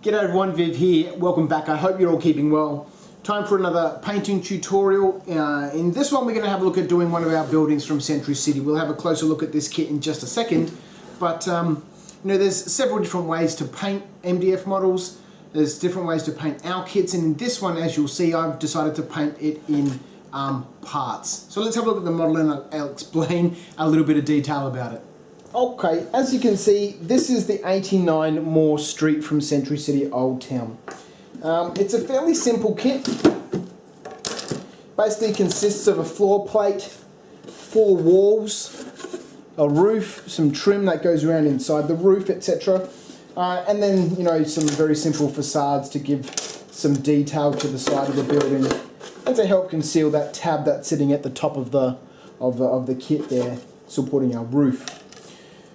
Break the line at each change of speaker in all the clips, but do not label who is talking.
G'day everyone, Viv here. Welcome back. I hope you're all keeping well. Time for another painting tutorial. In this one we're going to have a look at doing one of our buildings from Sentry City. We'll have a closer look at this kit in just a second. But you know, there's several different ways to paint MDF models. There's different ways to paint our kits, and in this one, as you'll see, I've decided to paint it in parts. So let's have a look at the model and I'll explain a little bit of detail about it. Okay, as you can see, this is the 89 Moore Street from Sentry City, Old Town. It's a fairly simple kit. Basically consists of a floor plate, 4 walls, a roof, some trim that goes around inside the roof, etc. And then, you know, some very simple facades to give some detail to the side of the building and to help conceal that tab that's sitting at the top of the kit there, supporting our roof.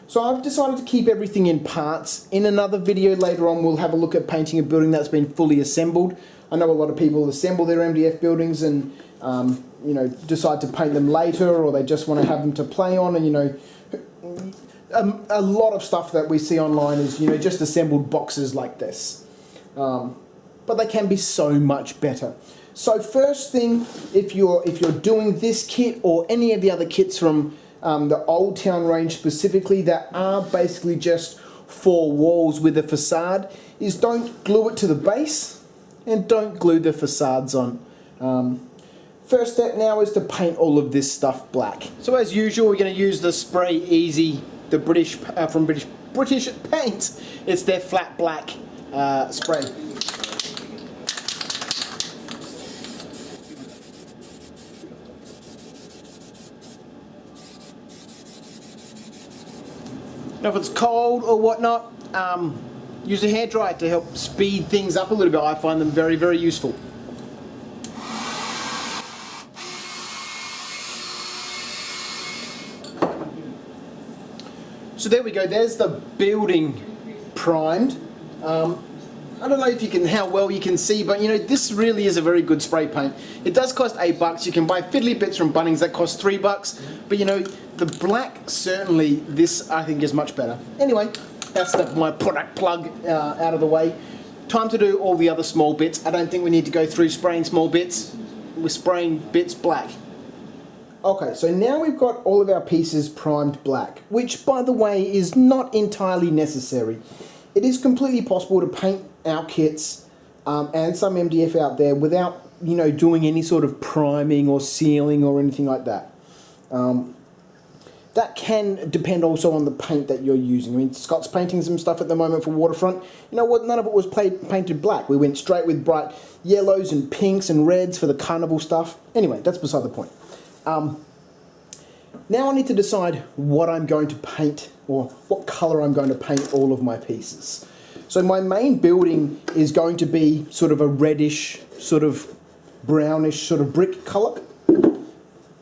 So I've decided to keep everything in parts. In another video later on we'll have a look at painting a building that's been fully assembled. I know a lot of people assemble their MDF buildings and you know, decide to paint them later, or they just want to have them to play on, and you know, a lot of stuff that we see online is, you know, just assembled boxes like this. But they can be so much better. So first thing, if you're doing this kit or any of the other kits from the Old Town range specifically that are basically just 4 walls with a facade, is don't glue it to the base and don't glue the facades on. First step now is to paint all of this stuff black. So as usual, we're going to use the Spray Easy, the British from British Paint. It's their flat black spray. Now if it's cold or whatnot, use a hairdryer to help speed things up a little bit. I find them very, very useful. So there we go, there's the building primed. I don't know if you can, how well you can see, but you know, this really is a very good spray paint. It does cost $8. You can buy fiddly bits from Bunnings that cost $3, but you know, the black, certainly this I think is much better. Anyway, that's my product plug out of the way. Time to do all the other small bits. I don't think we need to go through spraying small bits. We're spraying bits black. Okay, so now we've got all of our pieces primed black, which by the way is not entirely necessary. It is completely possible to paint our kits and some MDF out there without, you know, doing any sort of priming or sealing or anything like that. That can depend also on the paint that you're using. I mean, Scott's painting some stuff at the moment for Waterfront. You know what? None of it was painted black. We went straight with bright yellows and pinks and reds for the carnival stuff. Anyway, that's beside the point. Now I need to decide what I'm going to paint, or what colour I'm going to paint all of my pieces. So my main building is going to be sort of a reddish, sort of brownish, sort of brick colour.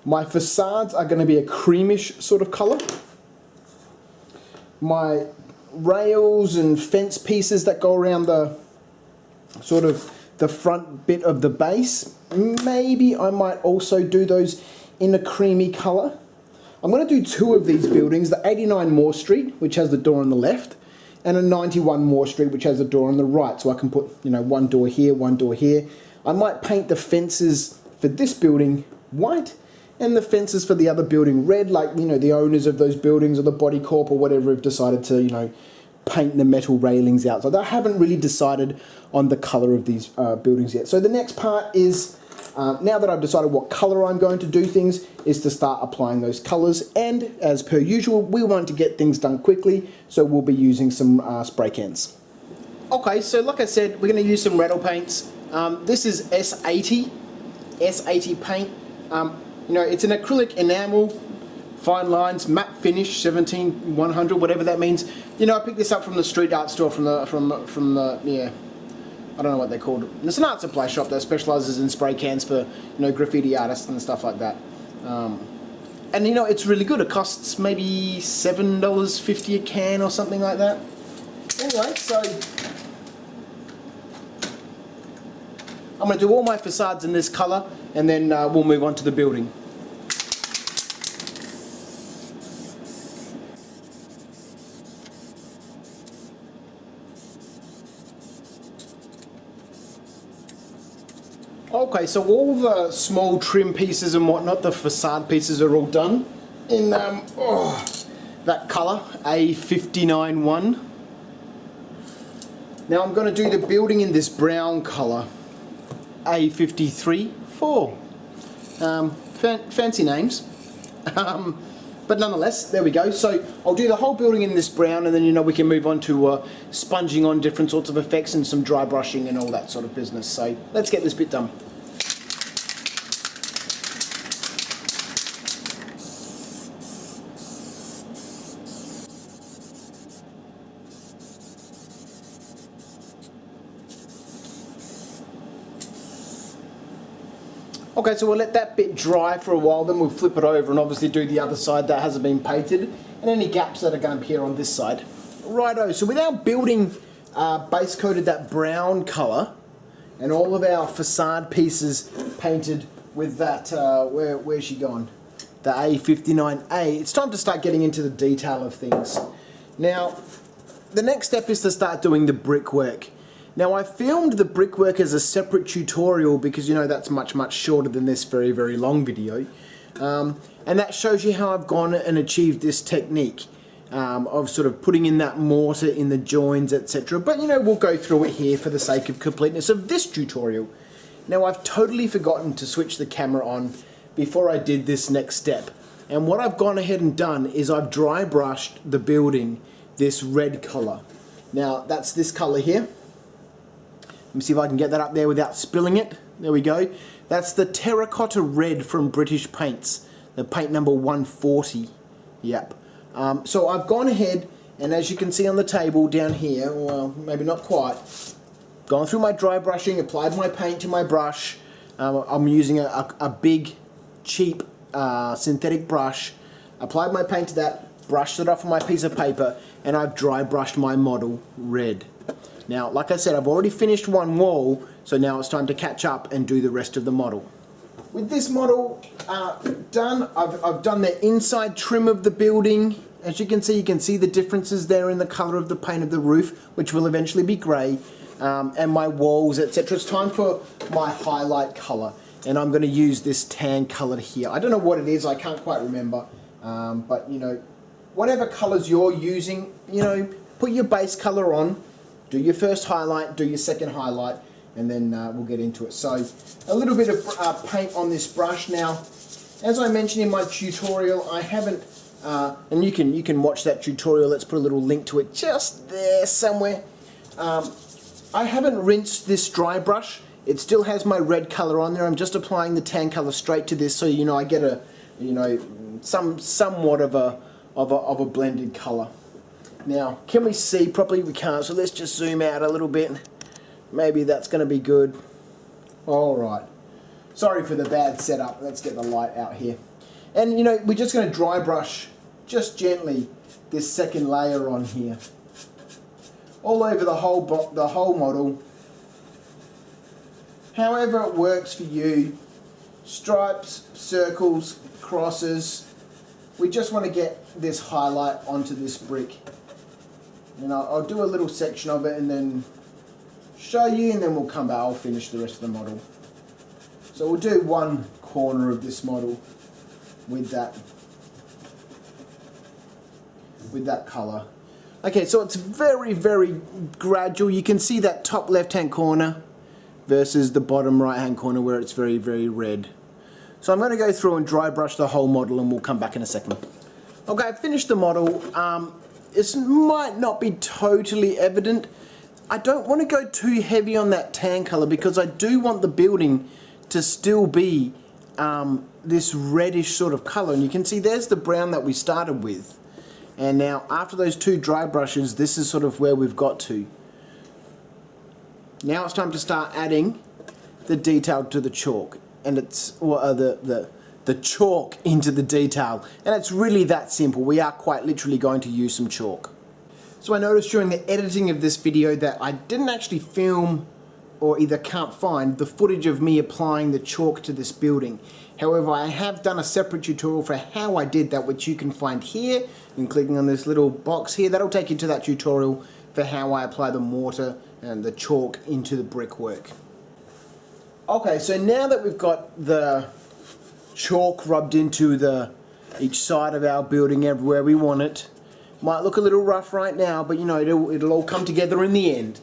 My facades are going to be a creamish sort of colour. My rails and fence pieces that go around the sort of the front bit of the base, maybe I might also do those in a creamy colour. I'm going to do 2 of these buildings, the 89 Moore Street, which has the door on the left, and a 91 Moore Street, which has the door on the right. So I can put, you know, one door here, one door here. I might paint the fences for this building white, and the fences for the other building red, like, you know, the owners of those buildings or the body corp or whatever have decided to, you know, paint the metal railings out. So I haven't really decided on the colour of these buildings yet. So the next part is, now that I've decided what colour I'm going to do things, is to start applying those colours. And as per usual, we want to get things done quickly, so we'll be using some spray cans. Okay, so like I said, we're going to use some rattle paints. This is S80 paint. You know, it's an acrylic enamel, fine lines, matte finish, 17100, whatever that means. You know, I picked this up from the street art store, from the yeah, I don't know what they're called. It's an art supply shop that specialises in spray cans for, you know, graffiti artists and stuff like that. And you know, it's really good. It costs maybe $7.50 a can or something like that. Anyway, so I'm going to do all my facades in this colour, and then we'll move on to the building. Okay, so all the small trim pieces and whatnot, the facade pieces are all done in that colour, A59-1. Now I'm going to do the building in this brown colour, A53-4. Fancy names. But nonetheless, there we go. So I'll do the whole building in this brown, and then we can move on to sponging on different sorts of effects and some dry brushing and all that sort of business. So let's get this bit done. Okay, so we'll let that bit dry for a while, then we'll flip it over and obviously do the other side that hasn't been painted, and any gaps that are going to appear on this side. Righto, so with our building base coated that brown colour, and all of our facade pieces painted with that, where's she gone? The A59A, it's time to start getting into the detail of things. Now, the next step is to start doing the brickwork. Now I filmed the brickwork as a separate tutorial because that's much shorter than this very long video, and that shows you how I've gone and achieved this technique of sort of putting in that mortar in the joins, etc. But we'll go through it here for the sake of completeness of this tutorial. Now I've totally forgotten to switch the camera on before I did this next step, and what I've gone ahead and done is I've dry brushed the building this red colour. Now that's this colour here. Let me see if I can get that up there without spilling it. There we go. That's the terracotta red from British Paints, the paint number 140. Yep. So I've gone ahead, and as you can see on the table down here, well, maybe not quite, gone through my dry brushing, applied my paint to my brush. I'm using a big, cheap synthetic brush, applied my paint to that, brushed it off on my piece of paper, and I've dry brushed my model red. Now, like I said, I've already finished one wall, so now it's time to catch up and do the rest of the model. With this model done, I've done the inside trim of the building. As you can see the differences there in the colour of the paint of the roof, which will eventually be grey, and my walls, etc. It's time for my highlight colour, and I'm going to use this tan colour here. I don't know what it is, I can't quite remember, but whatever colours you're using, put your base colour on. Do your first highlight, do your second highlight, and then we'll get into it. So a little bit of paint on this brush. Now, as I mentioned in my tutorial, I haven't, and you can watch that tutorial, let's put a little link to it just there somewhere. I haven't rinsed this dry brush. It still has my red colour on there. I'm just applying the tan colour straight to this, so I get a, somewhat of a blended colour. Now, can we see properly? We can't, so let's just zoom out a little bit. Maybe that's going to be good. Alright. Sorry for the bad setup. Let's get the light out here. And, we're just going to dry brush, just gently, this second layer on here. All over the whole model. However it works for you. Stripes, circles, crosses. We just want to get this highlight onto this brick. And I'll do a little section of it and then show you, and then we'll come back. I'll finish the rest of the model. So we'll do one corner of this model with that colour. Okay, so it's very gradual. You can see that top left hand corner versus the bottom right hand corner where it's very red. So I'm going to go through and dry brush the whole model, and we'll come back in a second. Okay, I've finished the model. It might not be totally evident. I don't want to go too heavy on that tan colour because I do want the building to still be this reddish sort of colour. And you can see there's the brown that we started with. And now after those two dry brushes, this is sort of where we've got to. Now it's time to start adding the detail to the chalk. And it's the chalk into the detail, and it's really that simple. We are quite literally going to use some chalk. So I noticed during the editing of this video that I didn't actually film, or either can't find, the footage of me applying the chalk to this building. However, I have done a separate tutorial for how I did that, which you can find here, and clicking on this little box here, that'll take you to that tutorial for how I apply the mortar and the chalk into the brickwork. Okay, so now that we've got the chalk rubbed into each side of our building everywhere we want it, might look a little rough right now, but you know, it'll all come together in the end.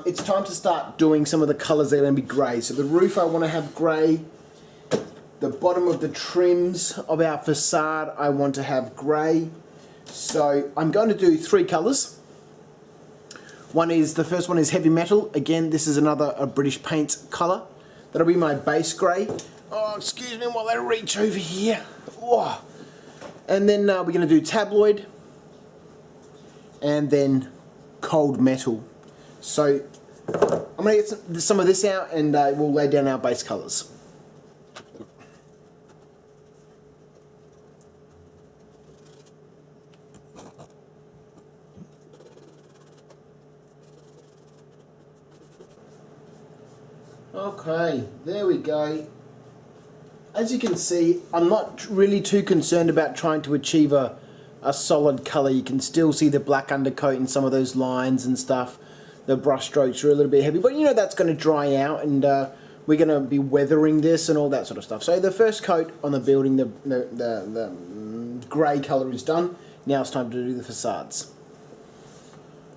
It's time to start doing some of the colours that are going to be grey. So the roof I want to have grey. The bottom of the trims of our facade I want to have grey. So I'm going to do 3 colours. The first one is heavy metal. Again, this is a British paint colour. That'll be my base grey. Oh, excuse me while I reach over here. Oh. And then we're going to do tabloid. And then cold metal. So I'm going to get some of this out and we'll lay down our base colours. Okay, there we go. As you can see, I'm not really too concerned about trying to achieve a solid colour. You can still see the black undercoat in some of those lines and stuff. The brush strokes are a little bit heavy, but you know that's going to dry out, and we're going to be weathering this and all that sort of stuff. So the first coat on the building, the grey colour is done. Now it's time to do the facades.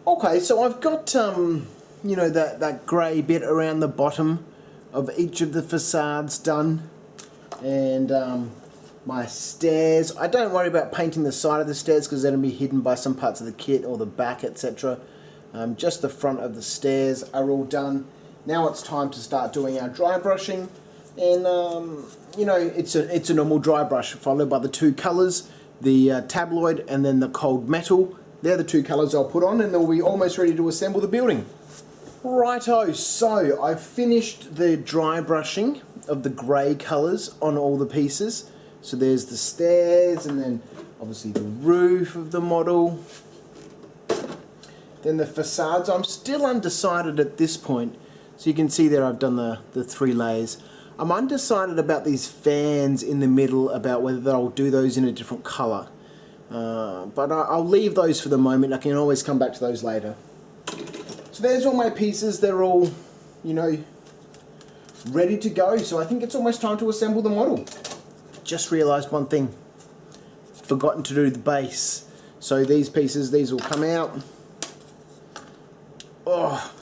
Okay, so I've got you know, that grey bit around the bottom of each of the facades done, and my stairs. I don't worry about painting the side of the stairs because they're going to be hidden by some parts of the kit or the back, etc. Just the front of the stairs are all done. Now it's time to start doing our dry brushing, and you know, it's a normal dry brush followed by the 2 colours, the tabloid and then the cold metal. They're the 2 colours I'll put on, and they'll be almost ready to assemble the building. Righto, so I've finished the dry brushing of the grey colours on all the pieces. So there's the stairs, and then obviously the roof of the model. Then the facades. I'm still undecided at this point. So you can see there I've done the 3 layers. I'm undecided about these fans in the middle, about whether I'll do those in a different colour. But I'll leave those for the moment. I can always come back to those later. So there's all my pieces. They're all, you know, ready to go. So I think it's almost time to assemble the model. Just realised one thing. Forgotten to do the base. So these pieces, these will come out. Oh.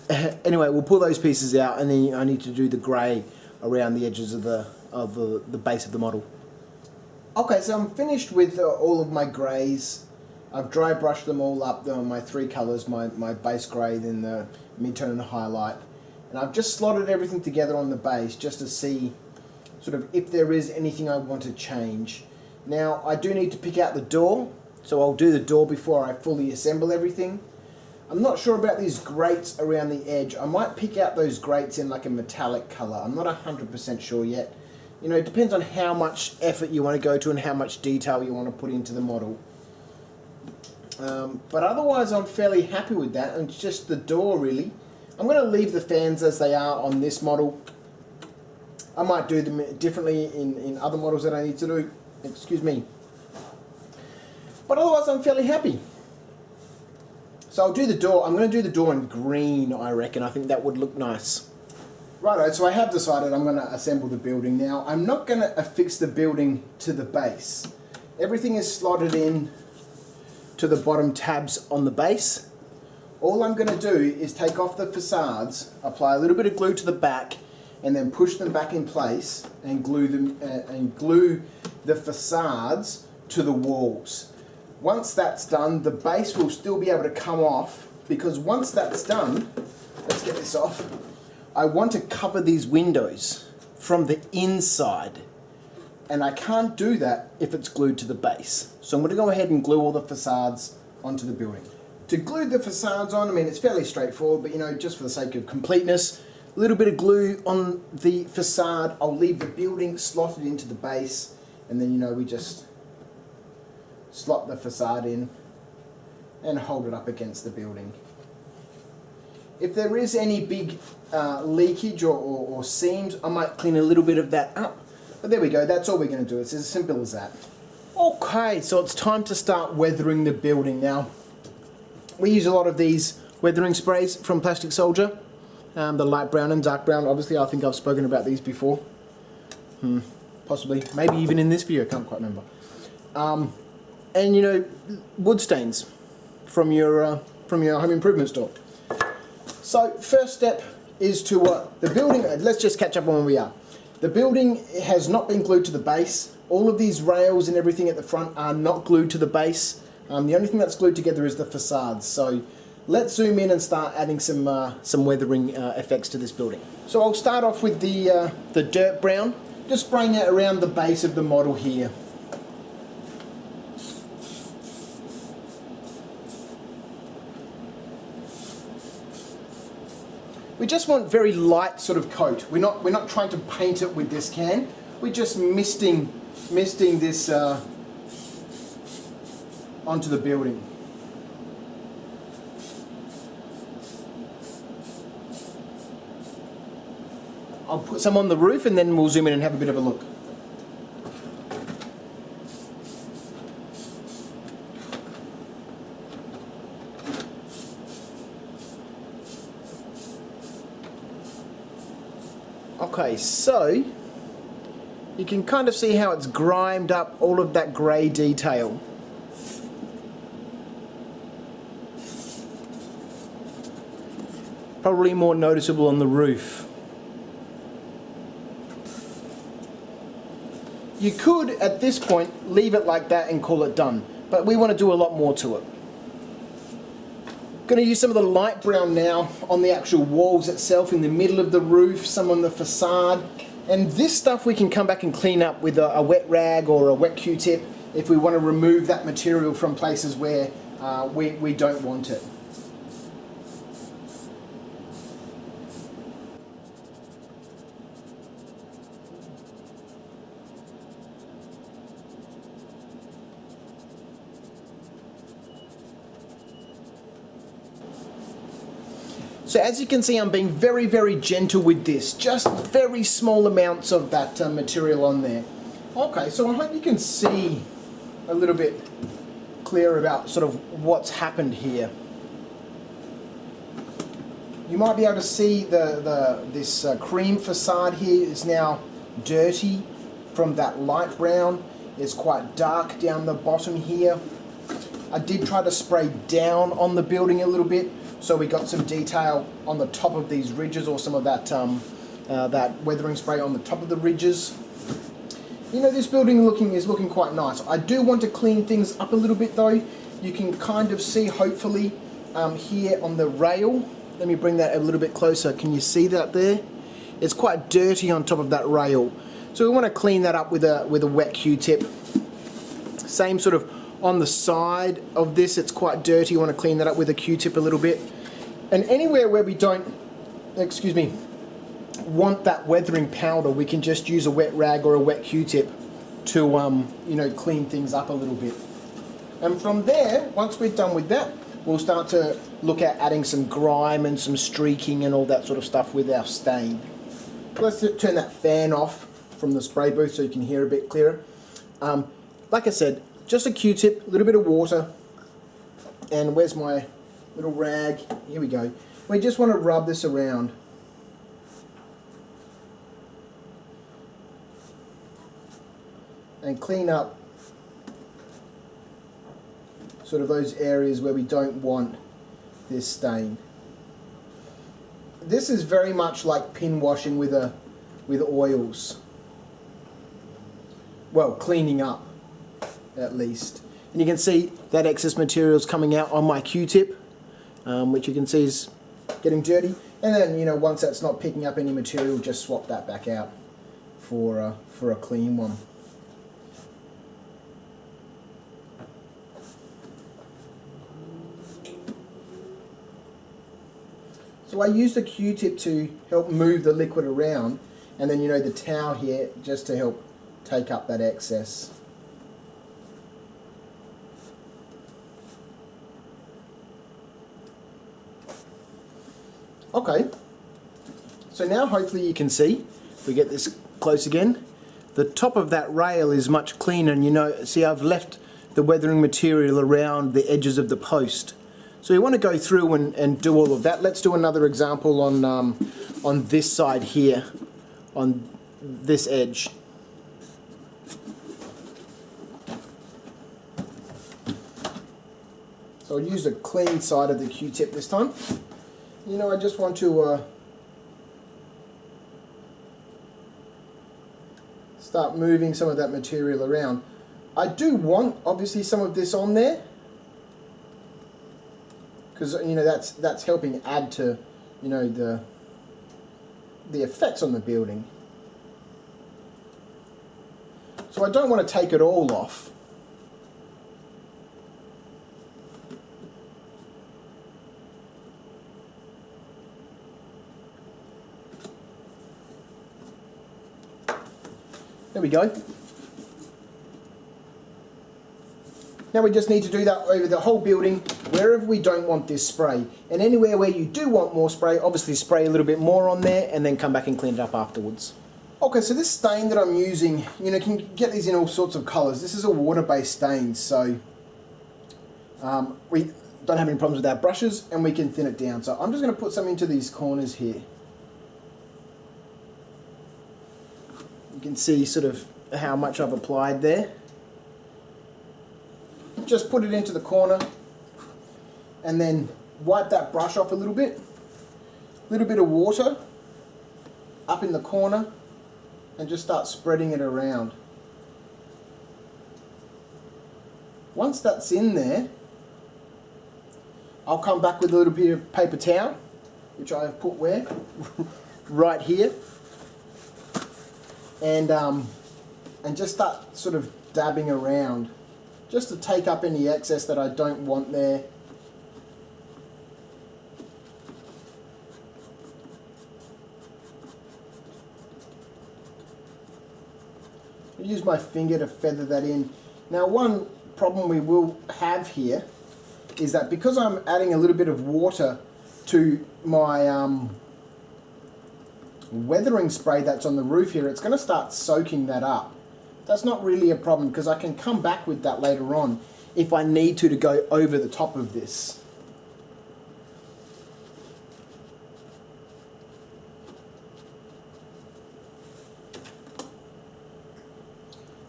Anyway, we'll pull those pieces out, and then I need to do the grey around the edges of the base of the model. Okay, so I'm finished with all of my greys. I've dry brushed them all up, my 3 colours, my base grey, then the mid-tone and the highlight. And I've just slotted everything together on the base just to see sort of if there is anything I want to change. Now, I do need to pick out the door, so I'll do the door before I fully assemble everything. I'm not sure about these grates around the edge. I might pick out those grates in like a metallic colour. I'm not 100% sure yet. You know, it depends on how much effort you want to go to and how much detail you want to put into the model. But otherwise I'm fairly happy with that, and it's just the door really. I'm going to leave the fans as they are on this model. I might do them differently in other models that I need to do. Excuse me. But otherwise I'm fairly happy. So I'll do the door. I'm going to do the door in green, I reckon. I think that would look nice. Righto, so I have decided I'm going to assemble the building now. I'm not going to affix the building to the base. Everything is slotted in to the bottom tabs on the base. All I'm going to do is take off the facades, apply a little bit of glue to the back, and then push them back in place and glue them and glue the facades to the walls. Once that's done, the base will still be able to come off, because once that's done, let's get this off, I want to cover these windows from the inside, and I can't do that if it's glued to the base. So I'm going to go ahead and glue all the facades onto the building. To glue the facades on, I mean, it's fairly straightforward, but you know, just for the sake of completeness, a little bit of glue on the facade. I'll leave the building slotted into the base, and then, you know, we just slot the facade in and hold it up against the building. If there is any big leakage or seams, I might clean a little bit of that up. But there we go, that's all we're going to do. It's as simple as that. Okay, so it's time to start weathering the building now. We use a lot of these weathering sprays from Plastic Soldier. the light brown and dark brown. Obviously, I think I've spoken about these before. Possibly, maybe even in this video, I can't quite remember. And you know, wood stains from your home improvement store. So first step is to the building. Let's just catch up on where we are. The building has not been glued to the base. All of these rails and everything at the front are not glued to the base. The only thing that's glued together is the facades. So let's zoom in and start adding some weathering effects to this building. So I'll start off with the dirt brown, just spraying it around the base of the model here. We just want very light sort of coat. We're not trying to paint it with this can. We're just misting this onto the building. I'll put some on the roof and then we'll zoom in and have a bit of a look. Okay, so you can kind of see how it's grimed up all of that grey detail. Probably more noticeable on the roof. You could, at this point, leave it like that and call it done, but we want to do a lot more to it. Going to use some of the light brown now on the actual walls itself, in the middle of the roof, some on the facade. And this stuff we can come back and clean up with a wet rag or a wet Q-tip if we want to remove that material from places where we don't want it. So as you can see, I'm being very, very gentle with this. Just very small amounts of that material on there. Okay, so I hope you can see a little bit clearer about sort of what's happened here. You might be able to see this cream facade here is now dirty from that light brown. It's quite dark down the bottom here. I did try to spray down on the building a little bit, so we got some detail on the top of these ridges, or some of that that weathering spray on the top of the ridges. You know, this building is looking quite nice. I do want to clean things up a little bit though. You can kind of see, hopefully, here on the rail. Let me bring that a little bit closer. Can you see that there? It's quite dirty on top of that rail. So we want to clean that up with a wet Q-tip. Same sort of on the side of this, it's quite dirty. You want to clean that up with a Q-tip a little bit. And anywhere where we don't, want that weathering powder, we can just use a wet rag or a wet Q-tip to, you know, clean things up a little bit. And from there, once we're done with that, we'll start to look at adding some grime and some streaking and all that sort of stuff with our stain. Let's turn that fan off from the spray booth so you can hear a bit clearer. Like I said, just a Q-tip, a little bit of water, and where's my little rag? Here we go. We just want to rub this around. And clean up sort of those areas where we don't want this stain. This is very much like pin washing with oils. Well, cleaning up, at least. And you can see that excess material is coming out on my Q-tip, which you can see is getting dirty. And then, you know, once that's not picking up any material, just swap that back out for a clean one. So I used a Q-tip to help move the liquid around, and then, you know, the towel here just to help take up that excess. Okay, so now hopefully you can see, if we get this close again, the top of that rail is much cleaner, and you know, see, I've left the weathering material around the edges of the post. So you want to go through and do all of that. Let's do another example on this side here, on this edge. So I'll use a clean side of the Q-tip this time. You know, I just want to start moving some of that material around. I do want, obviously, some of this on there, because, you know, that's helping add to, you know, the effects on the building. So I don't want to take it all off. There we go. Now we just need to do that over the whole building, wherever we don't want this spray. And anywhere where you do want more spray, obviously spray a little bit more on there and then come back and clean it up afterwards. Okay, so this stain that I'm using, you know, can get these in all sorts of colours. This is a water-based stain, so we don't have any problems with our brushes and we can thin it down. So I'm just going to put some into these corners here. You can see sort of how much I've applied there. Just put it into the corner and then wipe that brush off a little bit. A little bit of water up in the corner and just start spreading it around. Once that's in there, I'll come back with a little bit of paper towel, which I have put where? Right here. And just start sort of dabbing around, just to take up any excess that I don't want there. I use my finger to feather that in. Now, one problem we will have here is that because I'm adding a little bit of water to my weathering spray that's on the roof here, it's going to start soaking that up. That's not really a problem because I can come back with that later on if I need to go over the top of this.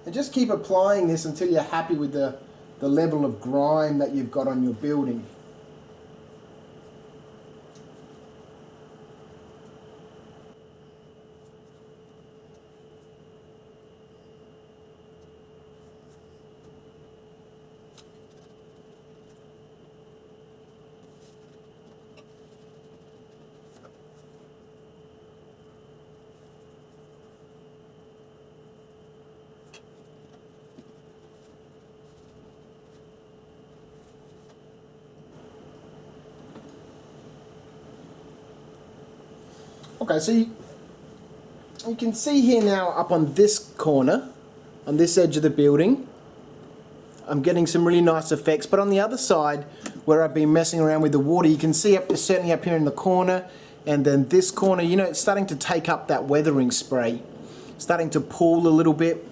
And just keep applying this until you're happy with the level of grime that you've got on your building. Okay, so you can see here now up on this corner, on this edge of the building, I'm getting some really nice effects, but on the other side where I've been messing around with the water, you can see certainly up here in the corner, and then this corner, you know, it's starting to take up that weathering spray, starting to pool a little bit.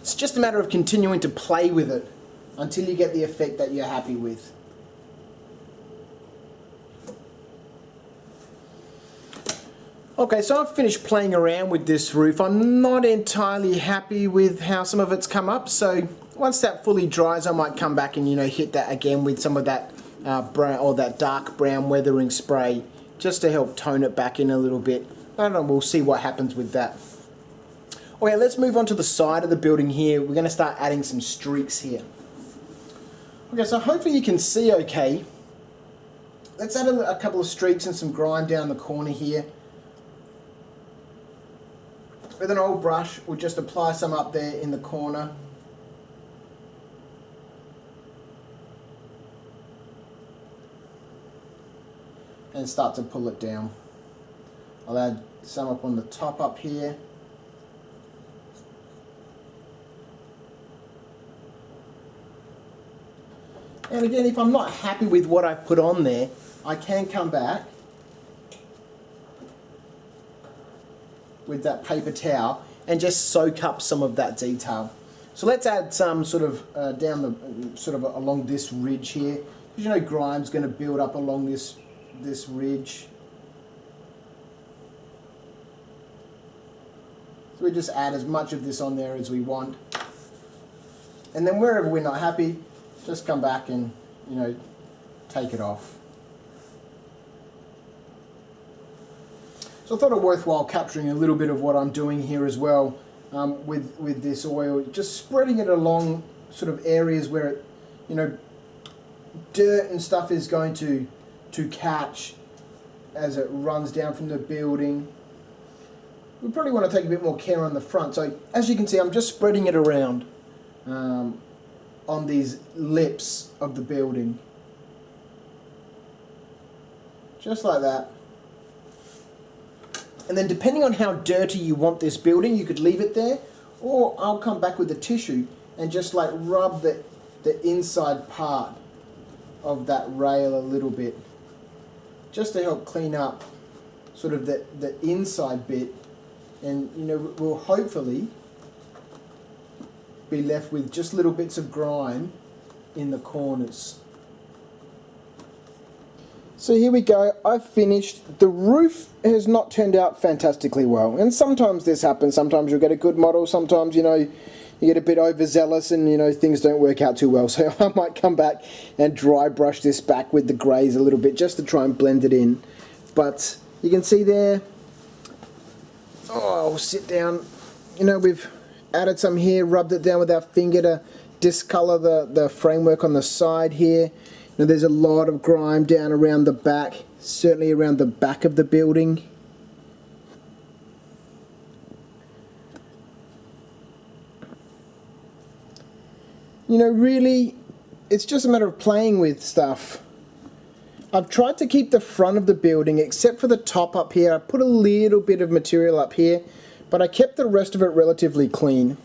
It's just a matter of continuing to play with it until you get the effect that you're happy with. Okay, so I've finished playing around with this roof. I'm not entirely happy with how some of it's come up, so once that fully dries I might come back and, you know, hit that again with some of that brown or that dark brown weathering spray just to help tone it back in a little bit. I don't know, we'll see what happens with that. Okay, let's move on to the side of the building here. We're going to start adding some streaks here. Okay, so hopefully you can see okay. Let's add a couple of streaks and some grime down the corner here. With an old brush, we'll just apply some up there in the corner. And start to pull it down. I'll add some up on the top up here. And again, if I'm not happy with what I've put on there, I can come back with that paper towel and just soak up some of that detail. So let's add some sort of down the sort of along this ridge here, because you know grime's going to build up along this ridge. So we just add as much of this on there as we want, and then wherever we're not happy, just come back and, you know, take it off. So I thought it worthwhile capturing a little bit of what I'm doing here as well, with this oil, just spreading it along sort of areas where it, you know, dirt and stuff is going to catch as it runs down from the building. We probably want to take a bit more care on the front. So as you can see, I'm just spreading it around on these lips of the building, just like that. And then depending on how dirty you want this building, you could leave it there, or I'll come back with the tissue and just like rub the inside part of that rail a little bit, just to help clean up sort of the inside bit, and you know, we'll hopefully be left with just little bits of grime in the corners. So here we go, I've finished. The roof has not turned out fantastically well, and sometimes this happens. Sometimes you'll get a good model, sometimes, you know, you get a bit overzealous and, you know, things don't work out too well. So I might come back and dry brush this back with the greys a little bit just to try and blend it in. But you can see there, oh, I'll sit down, you know, we've added some here, rubbed it down with our finger to discolor the framework on the side here. Now there's a lot of grime down around the back, certainly around the back of the building. You know, really, it's just a matter of playing with stuff. I've tried to keep the front of the building, except for the top up here. I put a little bit of material up here, but I kept the rest of it relatively clean.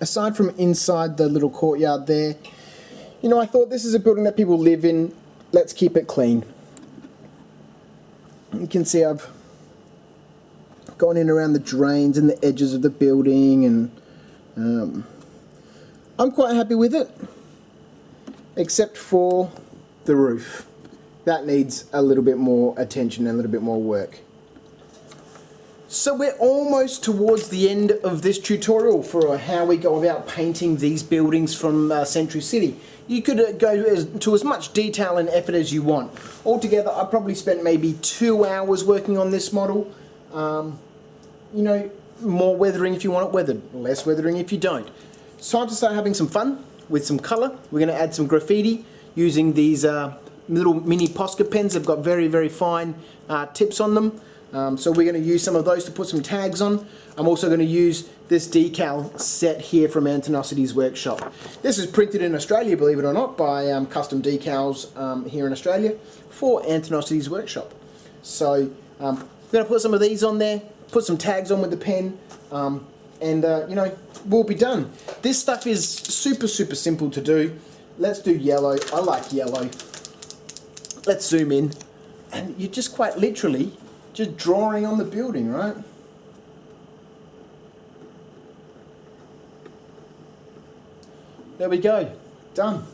Aside from inside the little courtyard there, you know, I thought this is a building that people live in, let's keep it clean. You can see I've gone in around the drains and the edges of the building, and I'm quite happy with it, except for the roof. That needs a little bit more attention and a little bit more work. So we're almost towards the end of this tutorial for how we go about painting these buildings from Sentry City. You could go to as much detail and effort as you want. Altogether, I probably spent maybe 2 hours working on this model. You know, more weathering if you want it weathered, less weathering if you don't. It's time to start having some fun with some colour. We're going to add some graffiti using these little mini Posca pens. They've got very, very fine tips on them. So we're going to use some of those to put some tags on. I'm also going to use this decal set here from Antonosity's workshop. This is printed in Australia, believe it or not, by Custom Decals here in Australia for Antonosity's workshop. So I'm going to put some of these on there, put some tags on with the pen, and you know, we'll be done. This stuff is super, super simple to do. Let's do yellow. I like yellow. Let's zoom in, and you're just quite literally just drawing on the building, right? There we go, done.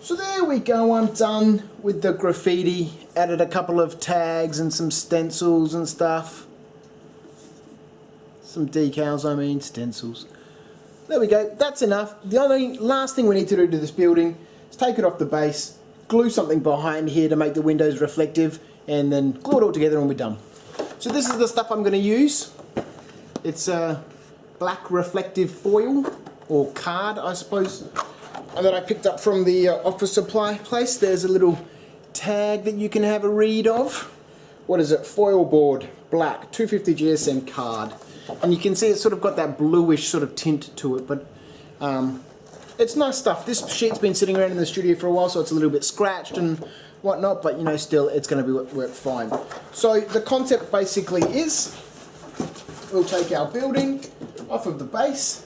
So there we go, I'm done with the graffiti. Added a couple of tags and some stencils and stuff. Some decals, I mean, stencils. There we go, that's enough. The only last thing we need to do to this building is take it off the base, glue something behind here to make the windows reflective, and then glue it all together and we're done. So this is the stuff I'm going to use. It's a black reflective foil, or card I suppose, that I picked up from the office supply place. There's a little tag that you can have a read of. What is it? Foil board, black, 250 GSM card. And you can see it's sort of got that bluish sort of tint to it, but it's nice stuff. This sheet's been sitting around in the studio for a while, so it's a little bit scratched and whatnot, but you know, still it's going to work fine. So the concept basically is, we'll take our building off of the base,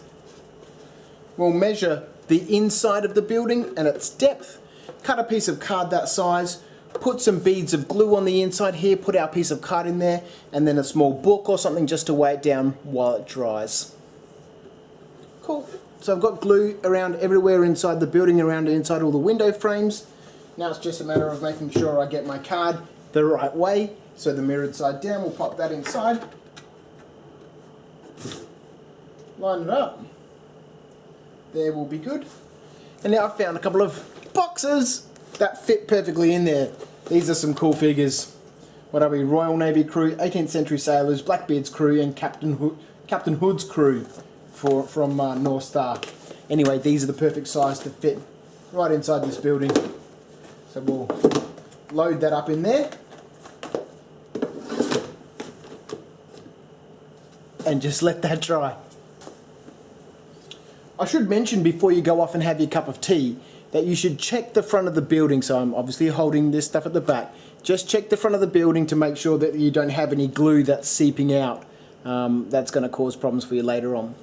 we'll measure the inside of the building and its depth, cut a piece of card that size, put some beads of glue on the inside here, put our piece of card in there, and then a small book or something just to weigh it down while it dries. Cool. So I've got glue around everywhere inside the building, around inside all the window frames. Now it's just a matter of making sure I get my card the right way. So the mirrored side down, we'll pop that inside. Line it up. There will be good. And now I've found a couple of boxes that fit perfectly in there. These are some cool figures. What are we? Royal Navy crew, 18th century sailors, Blackbeard's crew, and Captain Hood's crew from North Star. Anyway, these are the perfect size to fit right inside this building. So we'll load that up in there. And just let that dry. I should mention before you go off and have your cup of tea that you should check the front of the building. So I'm obviously holding this stuff at the back. Just check the front of the building to make sure that you don't have any glue that's seeping out. That's going to cause problems for you later on.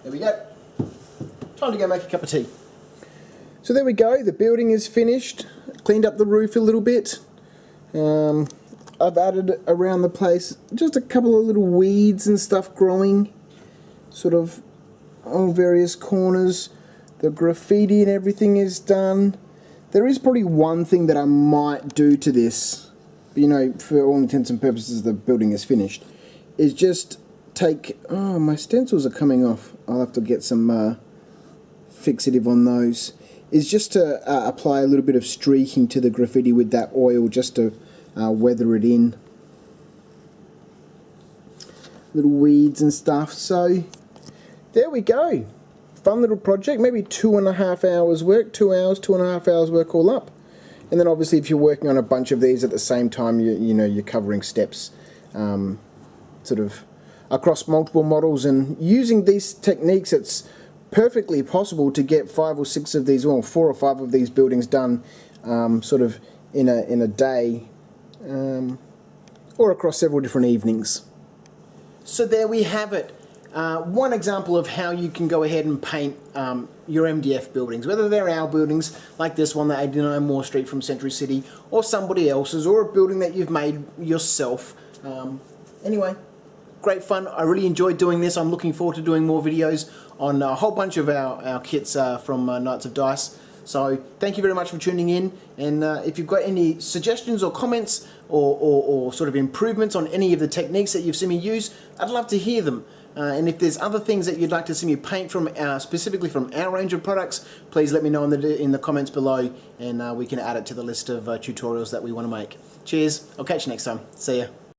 There we go. Time to go make a cup of tea. So there we go. The building is finished. Cleaned up the roof a little bit. I've added around the place just a couple of little weeds and stuff growing. Sort of on various corners. The graffiti and everything is done. There is probably one thing that I might do to this, you know, for all intents and purposes the building is finished, is just take, oh, my stencils are coming off. I'll have to get some fixative on those. Is just to apply a little bit of streaking to the graffiti with that oil just to weather it in. Little weeds and stuff. So there we go. Fun little project, maybe 2.5 hours work, 2 hours, 2.5 hours work all up. And then obviously if you're working on a bunch of these at the same time, you know, you're covering steps sort of across multiple models, and using these techniques, it's perfectly possible to get 5 or 6 of these, or 4 or 5 of these buildings done sort of in a day or across several different evenings. So there we have it. One example of how you can go ahead and paint your MDF buildings, whether they're our buildings like this one, the 89 Moore Street from Sentry City, or somebody else's, or a building that you've made yourself. Anyway, great fun. I really enjoyed doing this. I'm looking forward to doing more videos on a whole bunch of our kits from Knights of Dice. So thank you very much for tuning in, and if you've got any suggestions or comments or sort of improvements on any of the techniques that you've seen me use, I'd love to hear them. And if there's other things that you'd like to see me paint from specifically from our range of products, please let me know in the comments below, and we can add it to the list of tutorials that we want to make. Cheers, I'll catch you next time. See ya.